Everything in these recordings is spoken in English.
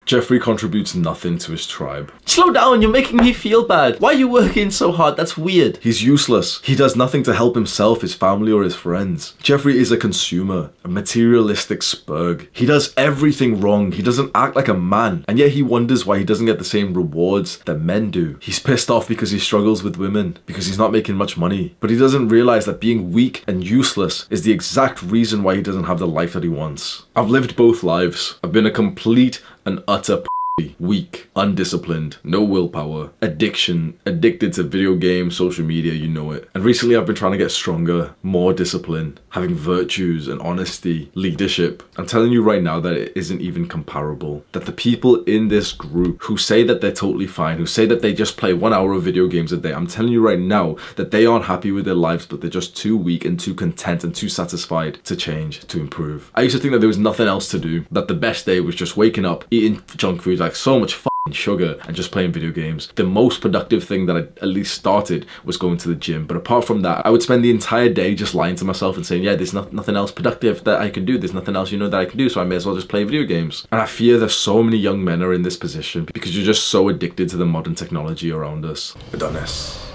Jeffrey contributes nothing to his tribe. Slow down, you're making me feel bad. Why are you working so hard? That's weird. He's useless. He does nothing to help himself, his family, or his friends. Jeffrey is a consumer, a materialistic spurg. He does everything wrong. He doesn't act like a man, and yet he wonders why he doesn't get the same rewards that men do. He's pissed off because he struggles with women, because he's not making much money. But he doesn't realize that being weak and useless is the exact reason why he doesn't have the life that he wants. I've lived both lives. I've been a complete and utter weak, undisciplined, no willpower, addicted to video games, social media, you know it. And recently I've been trying to get stronger, more disciplined, having virtues and honesty, leadership. I'm telling you right now that it isn't even comparable. That the people in this group who say that they're totally fine, who say that they just play 1 hour of video games a day, I'm telling you right now that they aren't happy with their lives, but they're just too weak and too content and too satisfied to change, to improve. I used to think that there was nothing else to do, that the best day was just waking up, eating junk food, like so much fucking sugar, and just playing video games. The most productive thing that I at least started was going to the gym. But apart from that, I would spend the entire day just lying to myself and saying, yeah, there's nothing else productive that I can do. There's nothing else, that I can do. So I may as well just play video games. And I fear that so many young men are in this position because you're just so addicted to the modern technology around us. Adonis.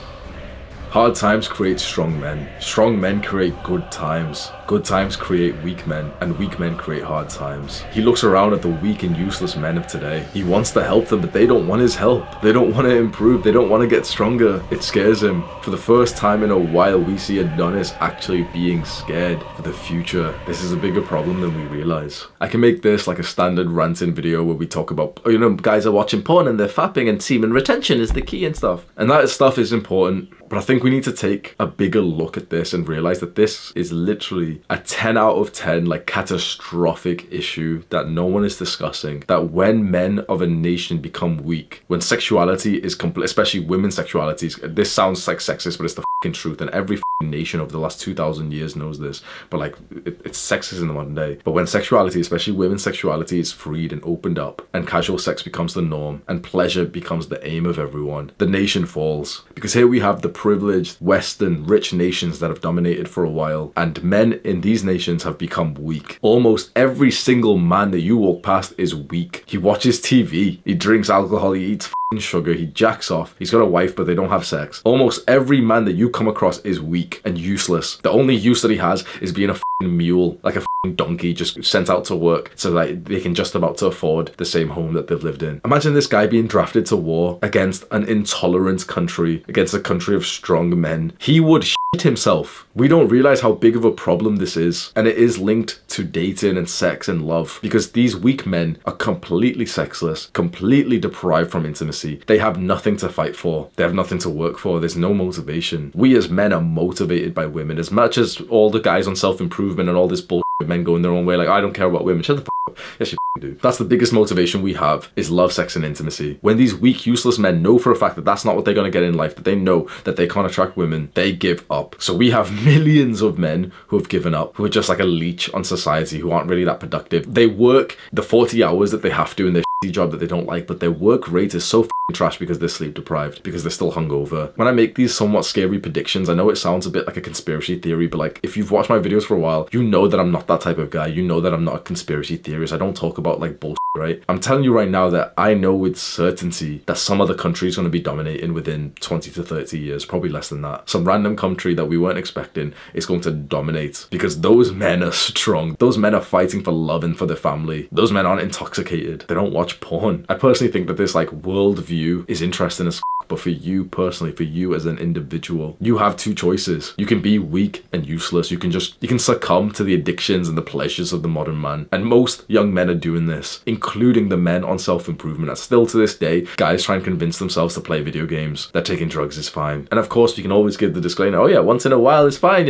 Hard times create strong men. Strong men create good times. Good times create weak men, and weak men create hard times. He looks around at the weak and useless men of today. He wants to help them, but they don't want his help. They don't want to improve. They don't want to get stronger. It scares him. For the first time in a while, we see Adonis actually being scared for the future. This is a bigger problem than we realize. I can make this like a standard ranting video where we talk about, guys are watching porn and they're fapping and semen retention is the key and stuff. And that stuff is important, but I think we need to take a bigger look at this and realize that this is literally a 10 out of 10 like catastrophic issue that no one is discussing. That when men of a nation become weak, when sexuality is complete, especially women's sexualities, this sounds like sexist, but it's the fucking truth, and every nation over the last 2,000 years knows this, but like it's sexist in the modern day. But when sexuality, especially women's sexuality, is freed and opened up, and casual sex becomes the norm, and pleasure becomes the aim of everyone, the nation falls. Because here we have the privileged Western rich nations that have dominated for a while, and men in these nations have become weak. Almost every single man that you walk past is weak. He watches TV, he drinks alcohol, he eats sugar, he jacks off, he's got a wife but they don't have sex. Almost every man that you come across is weak and useless. The only use that he has is being a mule, like a donkey just sent out to work so that they can just about to afford the same home that they've lived in. Imagine this guy being drafted to war against an intolerant country, against a country of strong men. He would shit himself. We don't realize how big of a problem this is, and it is linked to dating and sex and love, because these weak men are completely sexless, completely deprived from intimacy. They have nothing to fight for. They have nothing to work for. There's no motivation. We as men are motivated by women as much as all the guys on self-improvement and all this bullshit men going their own way, like, I don't care about women. Shut the f up. Yes, you do. That's the biggest motivation we have, is love, sex, and intimacy. When these weak, useless men know for a fact that that's not what they're going to get in life, that they know that they can't attract women, they give up. So we have millions of men who have given up, who are just like a leech on society, who aren't really that productive. They work the 40 hours that they have to in their job that they don't like, but their work rate is so trash because they're sleep deprived, because they're still hungover. When I make these somewhat scary predictions, I know it sounds a bit like a conspiracy theory, but like, if you've watched my videos for a while, you know that I'm not that type of guy. You know that I'm not a conspiracy theorist. I don't talk about like bullshit, right? I'm telling you right now that I know with certainty that some other country is going to be dominating within 20 to 30 years, probably less than that. Some random country that we weren't expecting is going to dominate, because those men are strong. Those men are fighting for love and for their family. Those men aren't intoxicated. They don't watch porn. I personally think that this like worldview is interesting as f, but for you personally, for you as an individual, you have two choices. You can be weak and useless. You can succumb to the addictions and the pleasures of the modern man. And most young men are doing this, including the men on self-improvement. And still to this day, guys try and convince themselves to play video games, that taking drugs is fine. And of course, you can always give the disclaimer, oh yeah, once in a while is fine,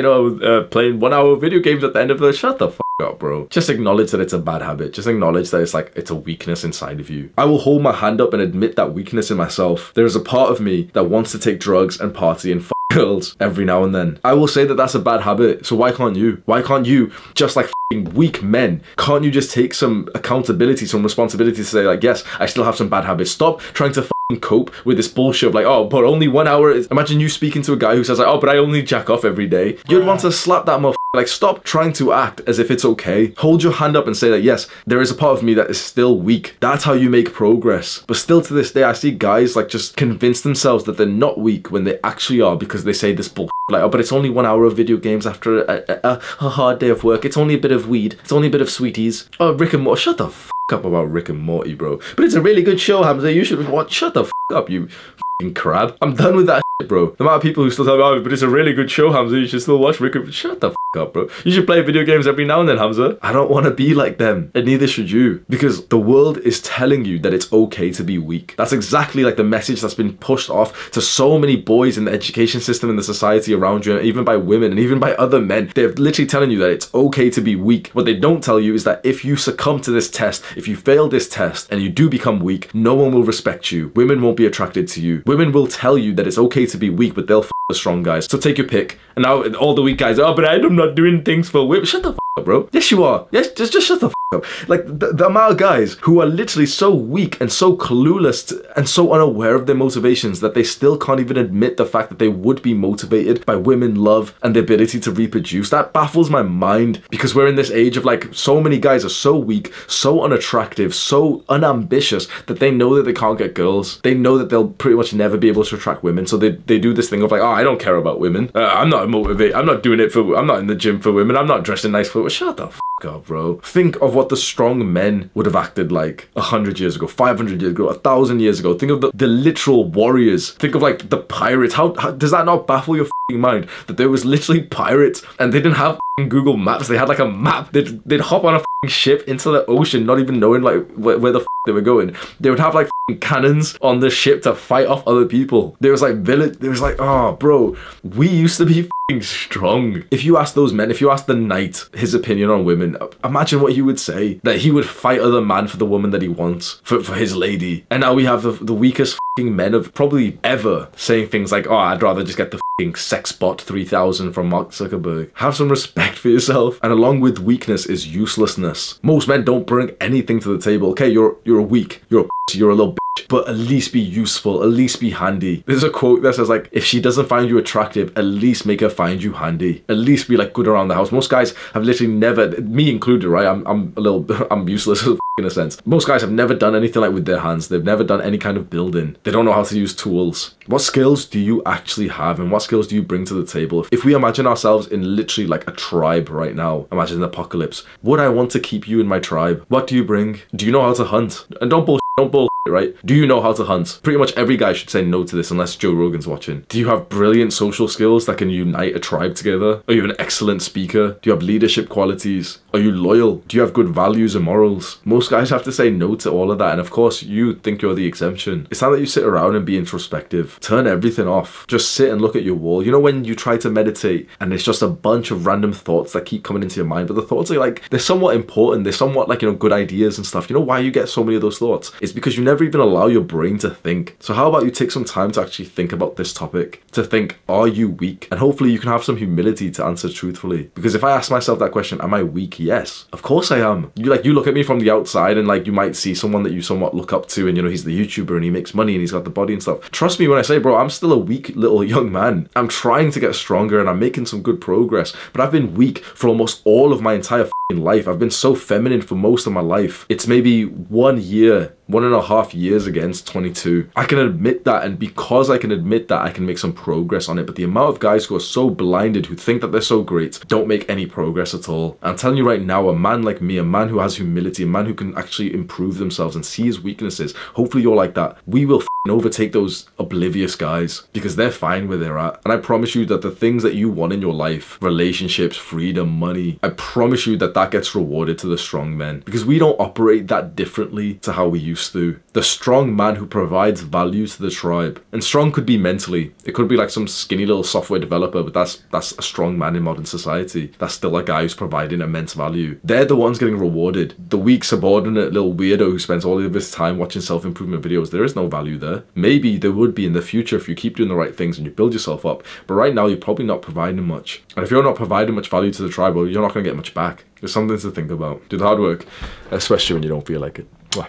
playing 1 hour video games at the end of the shut the f up, bro. Just acknowledge that it's a bad habit. Just acknowledge that it's a weakness inside of you. I will hold my hand up and admit that weakness in myself. There is a part of me that wants to take drugs and party and f girls every now and then. I will say that that's a bad habit. So why can't you? Why can't you, just like weak men, can't you just take some accountability, some responsibility to say like, yes, I still have some bad habits. Stop trying to cope with this bullshit of like, oh, but only 1 hour is... Imagine you speaking to a guy who says like, oh, but I only jack off every day. You'd want to slap that motherfucker Like, stop trying to act as if it's okay. Hold your hand up and say that, yes, there is a part of me that is still weak. That's how you make progress. But still to this day, I see guys like just convince themselves that they're not weak when they actually are, because they say this bull like, oh, but it's only 1 hour of video games after a hard day of work. It's only a bit of weed. It's only a bit of sweeties. Oh, Rick and Morty. Shut the f up about Rick and Morty, bro. But it's a really good show, Hamza. You should watch. Shut the f up, you f***ing crab. I'm done with that shit, bro. The amount of people who still tell me, oh, but it's a really good show, Hamza. You should still watch Rick and... Shut the f up, bro. You should play video games every now and then, Hamza. I don't want to be like them, and neither should you, because the world is telling you that it's okay to be weak. That's exactly like the message that's been pushed off to so many boys in the education system and the society around you, and even by women and even by other men. They're literally telling you that it's okay to be weak. What they don't tell you is that if you succumb to this test, if you fail this test and you do become weak, no one will respect you. Women won't be attracted to you. Women will tell you that it's okay to be weak, but they'll f the strong guys. So take your pick. And now all the weak guys, oh, but I'm not doing things for women. Shut the f up, bro. Yes, you are. Yes, just shut the f up. Like, the amount of guys who are literally so weak and so clueless and so unaware of their motivations that they still can't even admit the fact that they would be motivated by women, love, and the ability to reproduce. That baffles my mind, because we're in this age of like, so many guys are so weak, so unattractive, so unambitious that they know that they can't get girls. They know that they'll pretty much never be able to attract women. So they do this thing of like, oh, I don't care about women. I'm not motivated. I'm not doing it for, I'm not in the gym for women. I'm not dressing nice for women. Shut the f up, bro. Think of what the strong men would have acted like 100 years ago, 500 years ago, 1,000 years ago. Think of the literal warriors. Think of like the pirates. How does that not baffle your f***ing mind that there was literally pirates and they didn't have Google Maps? They had like a map. They'd hop on a ship into the ocean, not even knowing like where the f they were going. They would have like cannons on the ship to fight off other people. There was like village. There was like, oh, bro, we used to be strong. If you ask those men, if you ask the knight his opinion on women, imagine what he would say. That he would fight other man for the woman that he wants, for his lady. And now we have the weakest men of probably ever saying things like, oh, I'd rather just get the Sexbot 3000 from Mark Zuckerberg. Have some respect for yourself. And along with weakness is uselessness. Most men don't bring anything to the table. Okay, you're weak, you're a little bitch, but at least be useful, at least be handy. There's a quote that says like, if she doesn't find you attractive, at least make her find you handy. At least be like good around the house. Most guys have literally never, me included, right? I'm useless in a sense. Most guys have never done anything like with their hands. They've never done any kind of building. They don't know how to use tools. What skills do you actually have, and what skills do you bring to the table? If we imagine ourselves in literally like a tribe right now, imagine an apocalypse, would I want to keep you in my tribe? What do you bring? Do you know how to hunt? And don't bullshit, right? Do you know how to hunt? Pretty much every guy should say no to this unless Joe Rogan's watching. Do you have brilliant social skills that can unite a tribe together? Are you an excellent speaker? Do you have leadership qualities? Are you loyal? Do you have good values and morals? Most guys have to say no to all of that, and of course you think you're the exception. It's time that you sit around and be introspective. Turn everything off. Just sit and look at your wall. You know when you try to meditate and it's just a bunch of random thoughts that keep coming into your mind, but the thoughts are like, they're somewhat important, they're somewhat like, you know, good ideas and stuff. You know why you get so many of those thoughts? It's because you never even allow your brain to think. So how about you take some time to actually think about this topic, to think, are you weak? And hopefully you can have some humility to answer truthfully. Because if I ask myself that question, am I weak? Yes, of course I am. You look at me from the outside and like you might see someone that you somewhat look up to, and you know, he's the YouTuber and he makes money and he's got the body and stuff. Trust me when I say, bro, I'm still a weak little young man. I'm trying to get stronger and I'm making some good progress, but I've been weak for almost all of my entire life. I've been so feminine for most of my life. It's maybe 1 year, 1.5 years against 22. I can admit that, and because I can admit that, I can make some progress on it. But the amount of guys who are so blinded, who think that they're so great, don't make any progress at all. I'm telling you right now, a man like me, a man who has humility, a man who can actually improve themselves and see his weaknesses, hopefully you're like that, we will overtake those oblivious guys because they're fine where they're at. And I promise you that the things that you want in your life, relationships, freedom, money, I promise you that that gets rewarded to the strong men, because we don't operate that differently to how we used to. The strong man who provides value to the tribe. And strong could be mentally. It could be like some skinny little software developer, but that's a strong man in modern society. That's still a guy who's providing immense value. They're the ones getting rewarded. The weak, subordinate little weirdo who spends all of his time watching self-improvement videos, there is no value there. Maybe there would be in the future if you keep doing the right things and you build yourself up. But right now, you're probably not providing much. And if you're not providing much value to the tribe, well, you're not going to get much back. There's something to think about. Do the hard work, especially when you don't feel like it. Mwah.